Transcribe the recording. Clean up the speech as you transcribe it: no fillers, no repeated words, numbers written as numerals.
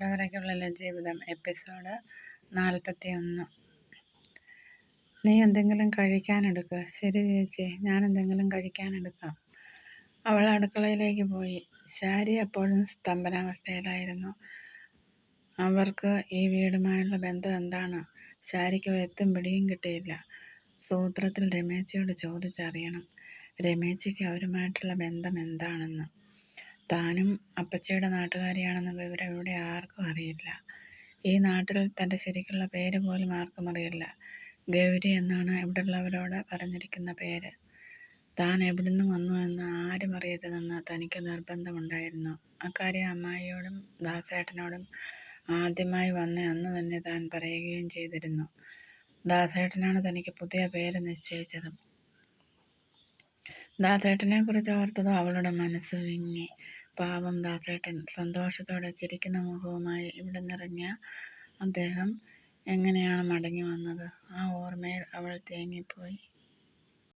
വരയ്ക്കുള്ളിലെ ജീവിതം എപ്പിസോഡ് 41. നീ എന്തെങ്കിലും കഴിക്കാനെടുക്കുക. ശരി ചേച്ചി, ഞാൻ എന്തെങ്കിലും കഴിക്കാനെടുക്കാം. അവൾ അടുക്കളയിലേക്ക് പോയി. ശാരി അപ്പോഴും സ്തംഭനാവസ്ഥയിലായിരുന്നു. അവർക്ക് ഈ വീടുമായുള്ള ബന്ധം എന്താണ്? ശാരിക്ക് എത്തും പിടിയും കിട്ടിയില്ല. സൂത്രത്തിൽ രമേശിയോട് ചോദിച്ചറിയണം, രമേശിക്ക് അവരുമായിട്ടുള്ള ബന്ധം എന്താണെന്ന്. താനും അപ്പച്ചിയുടെ നാട്ടുകാരിയാണെന്ന വിവരം ഇവിടെ ആർക്കും അറിയില്ല. ഈ നാട്ടിൽ തൻ്റെ ശരിക്കുള്ള പേര് പോലും ആർക്കും അറിയില്ല. ഗൗരി എന്നാണ് ഇവിടെയുള്ളവരോട് പറഞ്ഞിരിക്കുന്ന പേര്. താൻ എവിടുന്ന് വന്നു എന്ന് ആരും അറിയരുതെന്ന് തനിക്ക് നിർബന്ധമുണ്ടായിരുന്നു. അക്കാര്യം അമ്മായിയോടും ദാസേട്ടനോടും ആദ്യമായി വന്ന അന്ന് തന്നെ താൻ പറയുകയും ചെയ്തിരുന്നു. ദാസേട്ടനാണ് തനിക്ക് പുതിയ പേര് നിശ്ചയിച്ചതും. ദാസേട്ടനെക്കുറിച്ച് ഓർത്തതും അവളുടെ മനസ്സ് വിങ്ങി. പാവം ദാസേട്ടൻ. സന്തോഷത്തോടെ ചിരിക്കുന്ന മുഖവുമായി ഇവിടെ നിറഞ്ഞ അദ്ദേഹം എങ്ങനെയാണ് മടങ്ങി വന്നത്? ആ ഓർമ്മയിൽ അവൾ തേങ്ങിപ്പോയി.